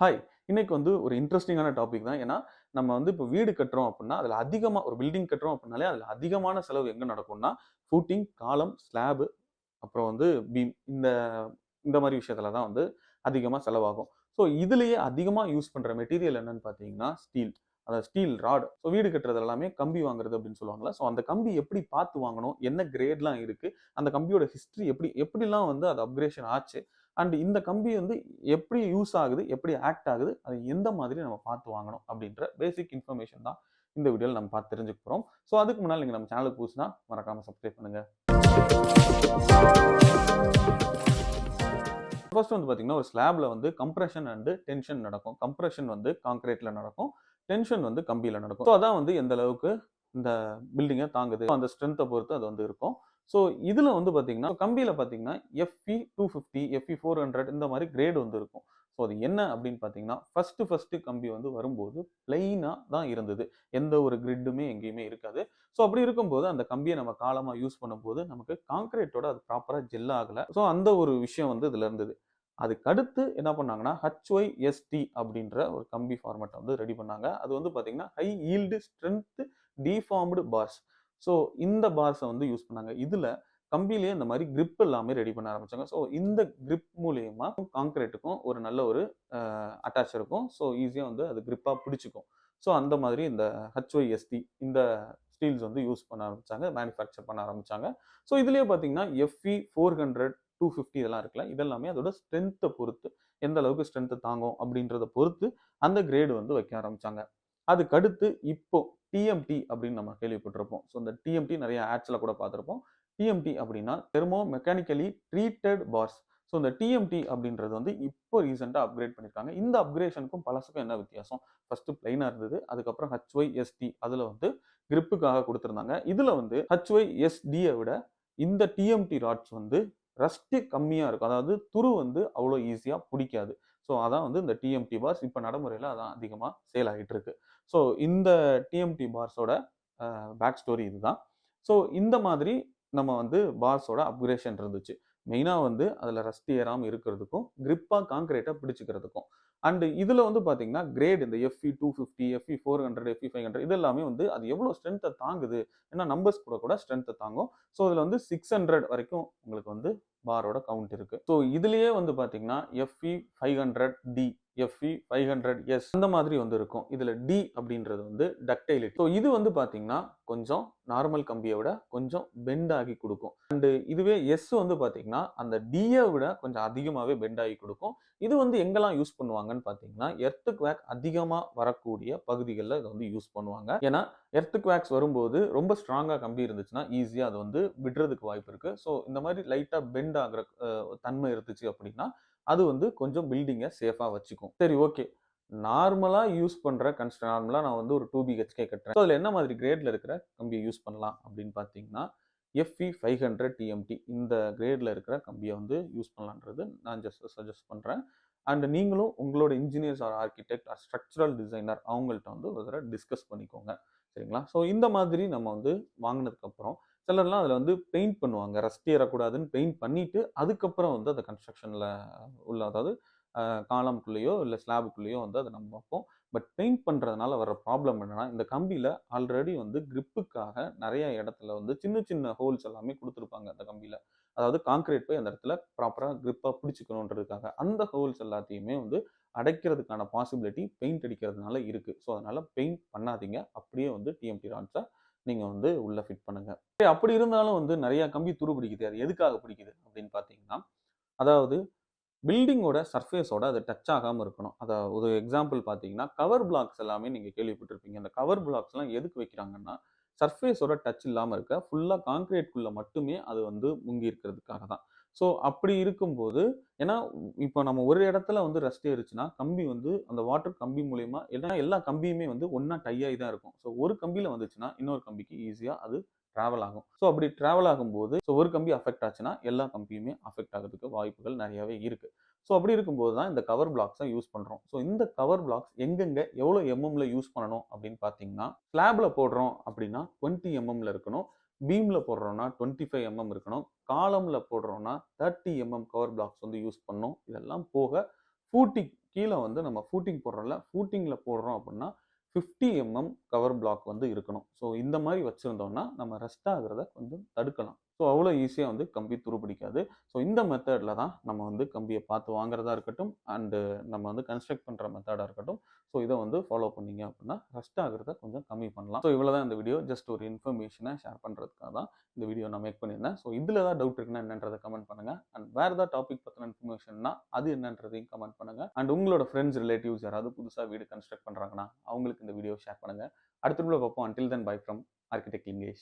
Hi! இன்னைக்கு ஒரு இன்ட்ரஸ்டிங்கான topic தான். ஏன்னா, நம்ம இப்போ வீடு கட்டுறோம் அப்டின்னா, அதில அதிகமா ஒரு பில்டிங் கட்டுறோம் அப்டின்னாலே, அதில அதிகமான செலவு எங்க நடக்கும்னா, ஃபூட்டிங், காலம், ஸ்லாப் அப்புறம் பீம் இந்த மாரி விஷயத்துல தான் அதிகமா செலவாகும். ஸோ இதிலேயே அதிகமா யூஸ் பண்ற மெட்டீரியல் என்னன்னு பார்த்தீங்கன்னா, ஸ்டீல். அதாவது ஸ்டீல் ராட். ஸோ வீடு கட்டுறது எல்லாமே கம்பி வாங்குறது அப்படின்னு சொல்லுவாங்கல்ல. ஸோ அந்த கம்பி எப்படி பார்த்து வாங்கணும்? என்ன கிரேட்லாம் இருக்கு? அந்த கம்பியோட ஹிஸ்டரி எப்படிலாம் அது அப்கிரேஷன் ஆச்சு? அண்ட் இந்த கம்பி எப்படி யூஸ் ஆகுது? எப்படி ஆக்ட் ஆகுது? அது எந்த மாதிரி நம்ம பார்த்து வாங்கணும்? அப்படின்ற பேசிக் இன்ஃபர்மேஷன் தான் இந்த வீடியோல நம்ம பார்த்து தெரிஞ்சுக்க போறோம். ஸோ அதுக்கு முன்னால நீங்க நம்ம சேனலுக்கு புதுசுனா மறக்காம சப்ஸ்கிரைப் பண்ணுங்க. ஃபர்ஸ்ட் பார்த்தீங்கன்னா, ஒரு ஸ்லாப்ல கம்ப்ரஷன் அண்ட் டென்ஷன் நடக்கும். கம்ப்ரஷன் கான்கிரீட்ல நடக்கும். டென்ஷன் கம்பியில நடக்கும். ஸோ அதான் எந்த அளவுக்கு இந்த பில்டிங்க தாங்குது. அந்த ஸ்ட்ரென்த்த பொறுத்து அது இருக்கும். ஸோ இதுல பார்த்தீங்கன்னா, கம்பியில பார்த்தீங்கன்னா FE 250, FE 400 இந்த மாரி கிரேட் இருக்கும். ஸோ அது என்ன அப்படின்னு பார்த்தீங்கன்னா, ஃபர்ஸ்ட் கம்பி வரும்போது பிளெயினா தான் இருந்தது. எந்த ஒரு கிரிட்டுமே எங்கேயுமே இருக்காது. ஸோ அப்படி இருக்கும்போது அந்த கம்பிய நம்ம காலமா யூஸ் பண்ணும்போது நமக்கு கான்கிரீட்டோட அது ப்ராப்பரா ஜெல் ஆகல. ஸோ அந்த ஒரு விஷயம் இதுல இருந்தது. அதுக்கடுத்து என்ன பண்ணாங்கன்னா, HYST அப்படின்ற ஒரு கம்பி ஃபார்மேட்ட ரெடி பண்ணாங்க. அது பார்த்தீங்கன்னா, high yield strength deformed bars. So இந்த பார்ஸ யூஸ் பண்ணாங்க. இதுல கம்பியிலேயே இந்த மாரி கிரிப் எல்லாமே ரெடி பண்ண ஆரம்பிச்சாங்க. ஸோ இந்த கிரிப் மூலியமா கான்கிரீட்டுக்கும் ஒரு நல்ல ஒரு அட்டாச் இருக்கும். ஸோ ஈஸியா அது கிரிப்பா பிடிச்சுக்கும். ஸோ அந்த மாதிரி இந்த HYST இந்த ஸ்டீல்ஸ் யூஸ் பண்ண ஆரம்பிச்சாங்க. மேனுஃபேக்சர் பண்ண ஆரம்பிச்சாங்க. ஸோ இதுலயே பார்த்தீங்கன்னா, FE 400, 250 இதெல்லாம் இருக்குல்ல. இதெல்லாமே அதோட ஸ்ட்ரென்த்த பொறுத்து எந்த அளவுக்கு ஸ்ட்ரென்த் தாங்கும் அப்படின்றத பொறுத்து அந்த கிரேட் வைக்க ஆரம்பிச்சாங்க. அதுக்கடுத்து இப்போ TMT அப்படின்னு நம்ம கேள்விப்பட்டிருப்போம். ஸோ இந்த TMT நிறைய ஆட்ஸ்ல கூட பார்த்திருப்போம். TMT அப்படின்னா thermo mechanically treated bars. So இந்த TMT அப்படின்றது இப்போ ரீசெண்டா அப்கிரேட் பண்ணியிருக்காங்க. இந்த அப்கிரேஷனுக்கும் பழசுக்கும் என்ன வித்தியாசம்? ஃபர்ஸ்ட் பிளைனா இருந்தது. அதுக்கப்புறம் HYST அதுல கிரிப்புக்காக கொடுத்திருந்தாங்க. இதுல HYSD விட இந்த TMT ராட்ஸ் ரஸ்ட் கம்மியா இருக்கும். அதாவது துரு அவ்வளோ ஈஸியா புடிக்காது. ஸோ அதான் இந்த TMT பார்ஸ் இப்ப நடைமுறையில அதான் அதிகமா சேல் ஆகிட்டு இருக்கு. ஸோ இந்த TMT பார்ஸோட பேக் ஸ்டோரி இதுதான். ஸோ இந்த மாதிரி நம்ம பார்ஸோட அப்கிரேஷன் இருந்துச்சு. மெயினா அதுல ரஸ்ட் ஏறாம இருக்கிறதுக்கும், கிரிப்பா கான்கிரீட்ட பிடிச்சுக்கிறதுக்கும். அண்ட் இதுல பார்த்தீங்கன்னா, கிரேட் இந்த FE 250, FE 400, FE 500 இது எல்லாமே அது எவ்வளவு ஸ்ட்ரென்த்த தாங்குது. ஏன்னா நம்பர்ஸ் கூட ஸ்ட்ரென்த்த தாங்கும். ஸோ இதுல 600 வரைக்கும் உங்களுக்கு பாரோட கவுண்ட் இருக்கு. ஸோ இதுலயே பார்த்தீங்கன்னா, FE 500D, FE 500S அந்த மாதிரி இருக்கும். இதுல D அப்படின்றது டக்டைலிட்டி. ஸோ இது பார்த்தீங்கன்னா, கொஞ்சம் நார்மல் கம்பியை விட கொஞ்சம் பெண்ட் ஆகி கொடுக்கும். அண்ட் இதுவே S பார்த்தீங்கன்னா, அந்த D விட கொஞ்சம் அதிகமாவே பெண்ட் ஆகி கொடுக்கும். இது எங்கெல்லாம் யூஸ் பண்ணுவாங்கன்னு பார்த்தீங்கன்னா, எர்த் குவாக் அதிகமா வரக்கூடிய பகுதிகளில் இதை யூஸ் பண்ணுவாங்க. ஏன்னா எர்த் குவாக்ஸ் வரும்போது ரொம்ப ஸ்ட்ராங்கா கம்பி இருந்துச்சுன்னா ஈஸியா அது விடுறதுக்கு வாய்ப்பு இருக்கு. ஸோ இந்த மாதிரி லைட்டா பெண்ட் ஆகுற தன்மை இருந்துச்சு அப்படின்னா அது கொஞ்சம் பில்டிங்கை சேஃபா வச்சுக்கும். சரி, ஓகே. நார்மலா யூஸ் பண்ற நார்மலா நான் ஒரு 2 BHK கட்டுறேன். ஸோ அதுல என்ன மாதிரி கிரேட்ல இருக்கிற கம்பியை யூஸ் பண்ணலாம் அப்படின்னு பார்த்தீங்கன்னா, FE 500 TMT இந்த கிரேட்ல இருக்கிற கம்பியை யூஸ் பண்ணலான்றது நான் ஜஸ்ட் சஜஸ்ட் பண்றேன். அண்ட் நீங்களும் உங்களோட engineers or architect or structural designer அவங்கள்ட்ட ஒரு தடவை டிஸ்கஸ் பண்ணிக்கோங்க. சரிங்களா? ஸோ இந்த மாதிரி நம்ம வாங்கினதுக்கு அப்புறம் சிலர்லாம் அதில் பெயிண்ட் பண்ணுவாங்க. ரஸ்ட் ஏறக்கூடாதுன்னு பெயிண்ட் பண்ணிட்டு அதுக்கப்புறம் அந்த கன்ஸ்ட்ரக்ஷன்ல உள்ள அதாவது காலம்குள்ளேயோ இல்லை ஸ்லாபுக்குள்ளேயோ அதை நம்ம வைப்போம். பட் பெயிண்ட் பண்ணுறதுனால வர ப்ராப்ளம் என்னன்னா, இந்த கம்பியில் ஆல்ரெடி கிரிப்புக்காக நிறைய இடத்துல சின்ன சின்ன ஹோல்ஸ் எல்லாமே கொடுத்துருப்பாங்க அந்த கம்பியில். அதாவது கான்கிரீட் போய் அந்த இடத்துல ப்ராப்பராக கிரிப்பாக பிடிச்சிக்கணுன்றதுக்காக அந்த ஹோல்ஸ் எல்லாத்தையுமே அடைக்கிறதுக்கான பாசிபிலிட்டி பெயிண்ட் அடிக்கிறதுனால இருக்கு. ஸோ அதனால பெயிண்ட் பண்ணாதீங்க. அப்படியே TMT ராட்ஸை நீங்க உள்ள ஃபிட் பண்ணுங்க. அப்படி இருந்தாலும் நிறைய கம்பி துரு பிடிக்குது. அது எதுக்காக பிடிக்குது அப்படின்னு பார்த்தீங்கன்னா, அதாவது பில்டிங்கோட சர்ஃபேஸோட அது டச் ஆகாம இருக்கணும். ஒரு எக்ஸாம்பிள் பார்த்தீங்கன்னா, கவர் பிளாக்ஸ் எல்லாமே நீங்க கேள்விப்பட்டிருப்பீங்க. அந்த கவர் பிளாக்ஸ்லாம் எதுக்கு வைக்கிறாங்கன்னா, சர்ஃபேஸோட டச் இல்லாம இருக்க ஃபுல்லா கான்கிரீட்குள்ள மட்டுமே அது முங்கி இருக்கிறதுக்காக தான். ஸோ அப்படி இருக்கும்போது ஏன்னா இப்போ நம்ம ஒரு இடத்துல ரஸ்ட் ஏறுச்சுன்னா கம்பி அந்த வாட்டர் கம்பி மூலியமா எல்லா கம்பியுமே ஒண்ணா டை ஆகி தான் இருக்கும். ஸோ ஒரு கம்பியில வந்துச்சுன்னா இன்னொரு கம்பிக்கு ஈஸியா அது டிராவல் ஆகும். ஸோ அப்படி டிராவல் ஆகும்போது ஒரு கம்பி அஃபெக்ட் ஆச்சுன்னா எல்லா கம்பியுமே அஃபெக்ட் ஆகிறதுக்கு வாய்ப்புகள் நிறையவே இருக்கு. ஸோ அப்படி இருக்கும்போது தான் இந்த கவர் பிளாக்ஸை யூஸ் பண்றோம். ஸோ இந்த கவர் பிளாக்ஸ் எங்கெங்க எவ்வளோ எம்எம்ல யூஸ் பண்ணணும் அப்படின்னு பார்த்தீங்கன்னா, ஸ்லாப்ல போடுறோம் அப்படின்னா 20 எம்எம்ல இருக்கணும். பீம்ல போடுறோம்னா 25 எம்எம் இருக்கணும். காலம்ல போடுறோம்னா 30 எம்எம் கவர் பிளாக்ஸ் யூஸ் பண்ணணும். இதெல்லாம் போக ஃபூட்டிங் கீழே வந்து நம்ம ஃபூட்டிங் போடுறோம்ல, ஃபூட்டிங்கில் போடுறோம் அப்படின்னா 50 கவர் பிளாக் வந்து இருக்கணும். ஸோ இந்த மாதிரி வச்சுருந்தோம்னா நம்ம ரஸ்ட் ஆகிறத கொஞ்சம் தடுக்கலாம். ஸோ அவ்வளோ ஈஸியாக வந்து கம்பி துருப்பிடிக்காது. ஸோ இந்த மெத்தடில் தான் நம்ம வந்து கம்பியை பார்த்து வாங்குறதா இருக்கட்டும் அண்டு நம்ம வந்து கன்ஸ்ட்ரக்ட் பண்ணுற மெத்தடாக இருக்கட்டும். ஸோ இதை வந்து ஃபாலோ பண்ணீங்க அப்படின்னா ரஸ்ட் ஆகிறத கொஞ்சம் கம்மி பண்ணலாம். ஸோ இவ்வளோ தான் இந்த வீடியோ. ஜஸ்ட் ஒரு இன்ஃபர்மேஷனை ஷேர் பண்ணுறதுக்காக தான் இந்த வீடியோ நான் மேக் பண்ணியிருந்தேன். ஸோ இதில் ஏதாவது டவுட் இருக்குன்னா என்னன்றதை கமெண்ட் பண்ணுங்கள். அண்ட் வேறு ஏதாவது டாபிக் பற்றின இன்ஃபர்மேஷன்னா அது என்னன்றதையும் கமெண்ட் பண்ணுங்கள். அண்ட் உங்களோட ஃப்ரெண்ட்ஸ் ரிலேட்டிவ்ஸ் யாராவது புதுசாக வீடு கன்ஸ்ட்ரக்ட் பண்ணுறாங்கன்னா அவங்களுக்கு இந்த வீடியோ ஷேர் பண்ணுங்கள். அடுத்த வீடியோவில் பார்ப்போம். Until then by from architect Lingesh.